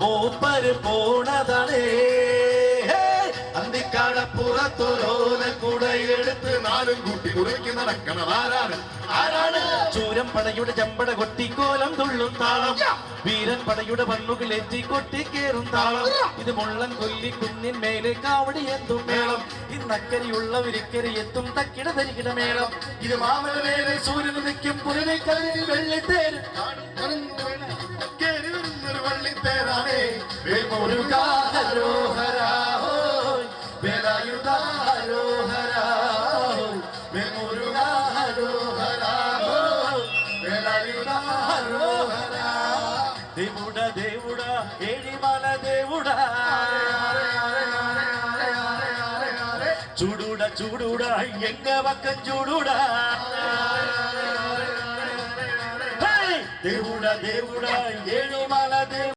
മൂപ്പര് പോണതാണേ അന്തിക്കാടപ്പുറത്തൊരോല കുടയെടുത്ത് നാലും കൂട്ടി കുറിക്ക് നടക്കണതാരാണ് ആരാണ് ചൂരം പടയുടെ ചമ്പട കൊട്ടിക്കോലം തുള്ളും താളം വീരൻ പടയുടെ വണ്ണുകളേറ്റി കൊട്ടിക്കേറും താളം ഇത് മുള്ളൻ കൊല്ലി കുന്നിൻ മേലെ കാവടി എന്തും മേളം ഇന്നക്കരയുള്ളവരിക്കര എത്തും തക്കിട തരികിട മേളം ഇത് മാമല മേലെ സൂര്യന് നിൽക്കും പുലിക്കല്ലിൽ വെള്ളിത്തേര് കേറി വരുന്നൊരു വള്ളിത്തേരാണേ దేవుడా దేవుడా ఏడిమాల దేవుడా చూడుడా చూడుడా ఎంగ పక్కం చూడుడా దేవుడా దేవుడా ఏడిమాల దేవుడా